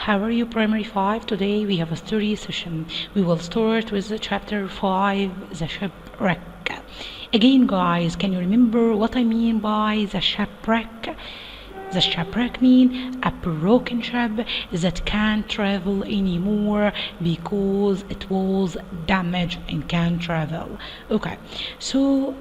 How are you, Primary 5? Today we have a story session. We will start with chapter 5, the shipwreck. Again, guys, can you remember what I mean by the shipwreck? The shipwreck means a broken ship that can't travel anymore because it was damaged and can't travel. Okay, so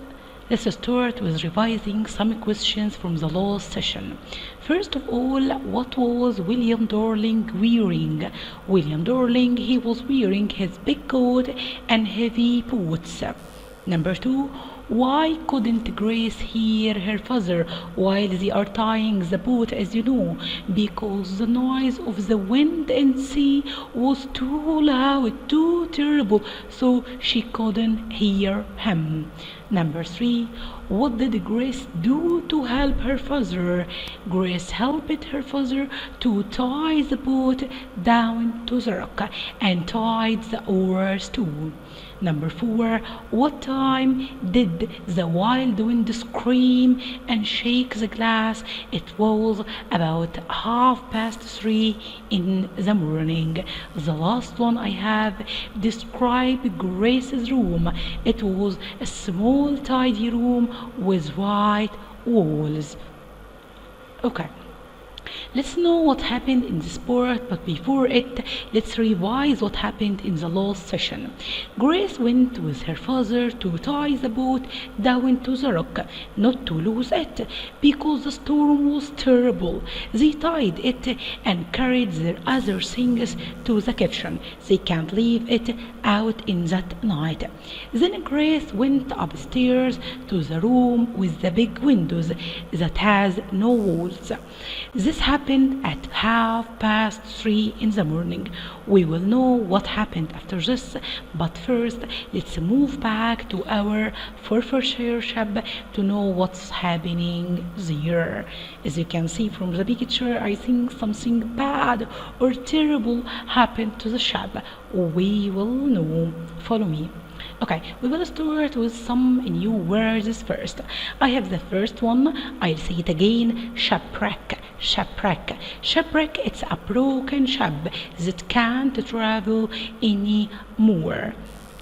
let's start with revising some questions from the last session. First of all, what was William Darling wearing? William Darling, he was wearing his big coat and heavy boots. Number two, why couldn't Grace hear her father while they are tying the boat, as you know? Because the noise of the wind and sea was too loud, too terrible, so she couldn't hear him. Number three, what did Grace do to help her father? Grace helped her father to tie the boat down to the rock and tied the oars too. Number four, what time did the wild wind scream and shake the glass? It was about 3:30 in the morning. The last one I have described Grace's room. It was a small tidy room with white walls. Okay. Let's know what happened in the sport, but before it, let's revise what happened in the last session. Grace went with her father to tie the boat down to the rock, not to lose it, because the storm was terrible. They tied it and carried their other things to the kitchen. They can't leave it out in that night. Then Grace went upstairs to the room with the big windows that has no walls. This happened at 3:30 in the morning. We will know what happened after this, but first let's move back to our Forfarshire ship to know what's happening there. As you can see from the picture, I think something bad or terrible happened to the ship. We will know. Follow me. Okay, we will start with some new words first. I have the first one. I'll say it again. Shipwreck. Shipwreck. Shipwreck, it's a broken ship that can't travel anymore.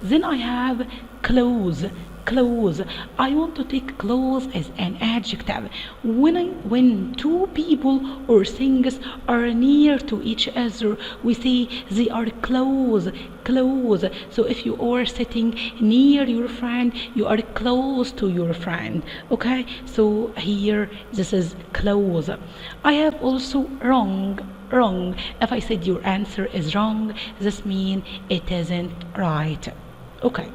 Then I have close. Close. I want to take close as an adjective. When two people or things are near to each other, we say they are close. Close. So if you are sitting near your friend, you are close to your friend. Okay? So here this is close. I have also wrong. Wrong. If I said your answer is wrong, this means it isn't right. Okay.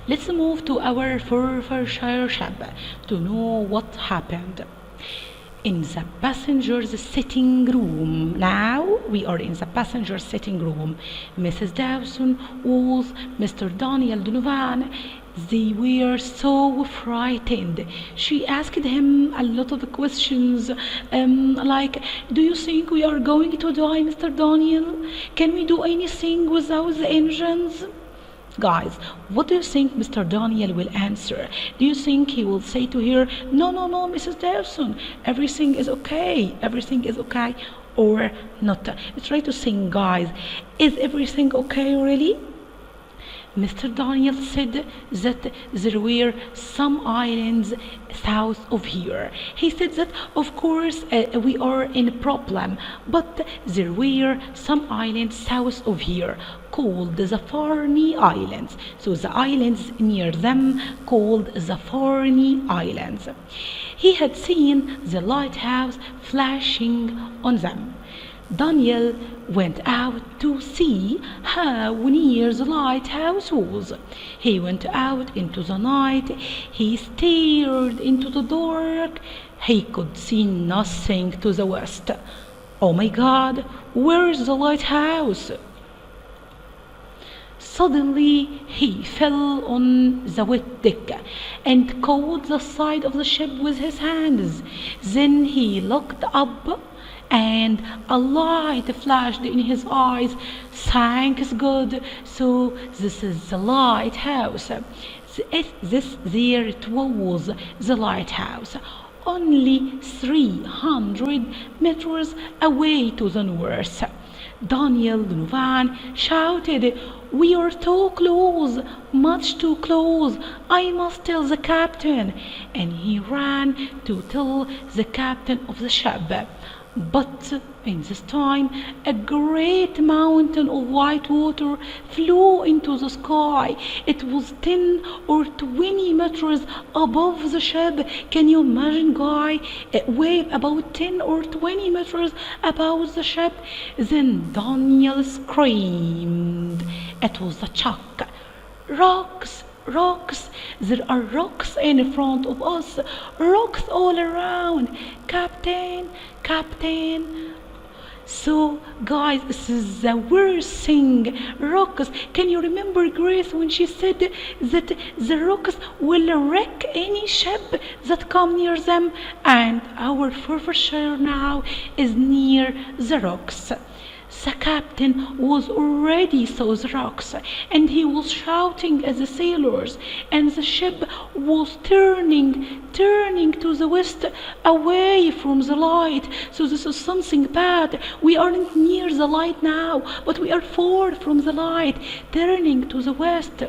Let's move to our Forfarshire ship to know what happened. In the passenger's sitting room. Now we are in the passenger sitting room. Mrs. Dawson was Mr. Daniel Donovan. They were so frightened. She asked him a lot of questions, like, do you think we are going to die, Mr. Daniel? Can we do anything without the engines? Guys, what do you think Mr. Daniel will answer? Do you think he will say to her, no, Mrs. Dawson, everything is okay, everything is okay, or not? Try to think, guys. Is everything okay, really? Mr. Daniel said that there were some islands south of here. He said that, of course, we are in a problem, but there were some islands south of here called the Farne Islands. So the islands near them called the Farne Islands. He had seen the lighthouse flashing on them. Daniel went out to see how near the lighthouse was. He went out into the night. He stared into the dark. He could see nothing to the west. Oh my God, where is the lighthouse? Suddenly he fell on the wet deck and caught the side of the ship with his hands. Then he looked up and a light flashed in his eyes. Thanks God. So this is the lighthouse. There it was, the lighthouse. only 300 meters away to the north. Daniel Donovan shouted, "We are too close, much too close. I must tell the captain." And he ran to tell the captain of the ship. But in this time, a great mountain of white water flew into the sky. It was 10 or 20 meters above the ship. Can you imagine, guy? A wave about 10 or 20 meters above the ship. Then Daniel screamed. It was a shock. Rocks! Rocks! There are rocks in front of us, rocks all around. Captain, Captain. So, guys, this is the worst thing. Rocks. Can you remember Grace when she said that the rocks will wreck any ship that come near them? And our Forfarshire now is near the rocks. The captain was already saw the rocks, and he was shouting at the sailors, and the ship was turning to the west, away from the light. So this is something bad. We aren't near the light now, but we are far from the light, turning to the west.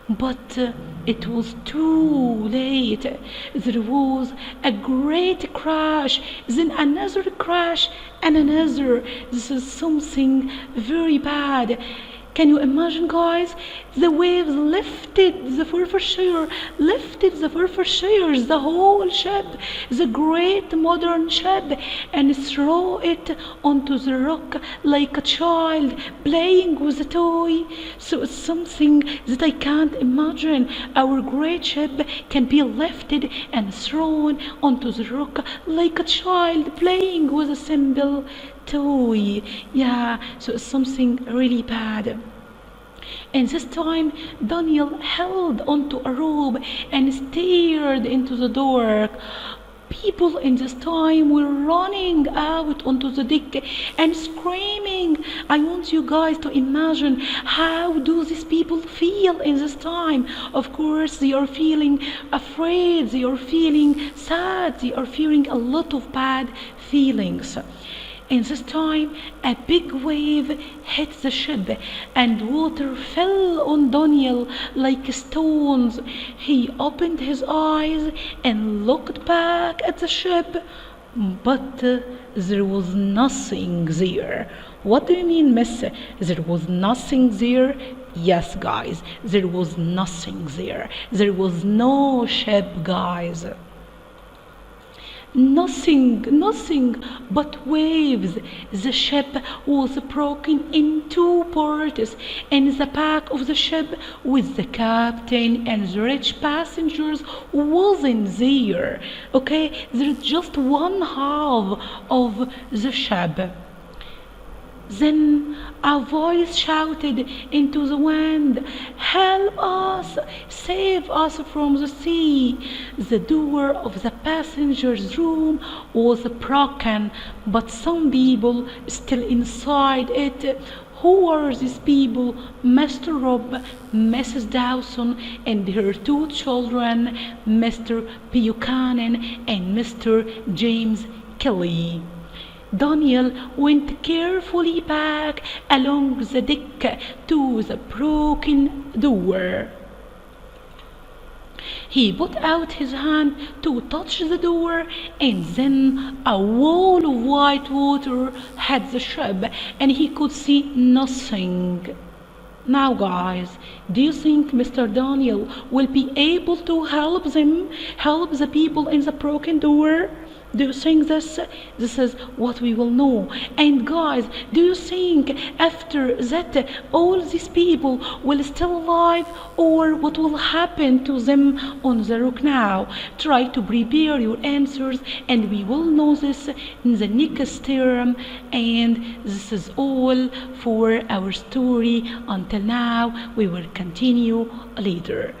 But it was too late. There was a great crash, then another crash, and another. This is something very bad. Can you imagine, guys? The waves lifted the Forfarshire, the whole ship, the great modern ship, and throw it onto the rock like a child playing with a toy. So it's something that I can't imagine. Our great ship can be lifted and thrown onto the rock like a child playing with a simple toy. Yeah, so it's something really bad. And this time Daniel held onto a rope and stared into the dark. People in this time were running out onto the deck and screaming. I want you guys to imagine, how do these people feel in this time? Of course, they are feeling afraid, they are feeling sad, they are feeling a lot of bad feelings. In this time, a big wave hit the ship, and water fell on Daniel like stones. He opened his eyes and looked back at the ship, but there was nothing there. What do you mean, miss? There was nothing there? Yes, guys, there was nothing there. There was no ship, guys. Nothing but waves. The ship was broken in two parts, and the back of the ship with the captain and the rich passengers wasn't there. Okay, there's just one half of the ship. Then a voice shouted into the wind, "Help us! Save us from the sea!" The door of the passenger's room was broken, but some people still inside it. Who are these people? Mr. Rob, Mrs. Dawson, and her two children, Mr. Buchanan and Mr. James Kelly. Daniel went carefully back along the deck to the broken door. He put out his hand to touch the door, and then a wall of white water hit the ship, and he could see nothing. Now, guys, do you think Mr. Daniel will be able to help the people in the broken door? Do you think this is what we will know? And guys, do you think after that all these people will still alive, or what will happen to them on the rock now? Try to prepare your answers, and we will know this in the next term. And this is all for our story. Until now, we will continue later.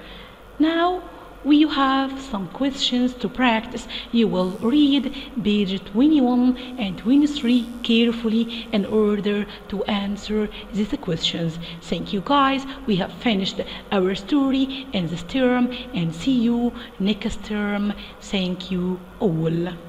Now We have some questions to practice. You will read page 21 and 23 carefully in order to answer these questions. Thank you guys. We have finished our story in this term and see you next term. Thank you all.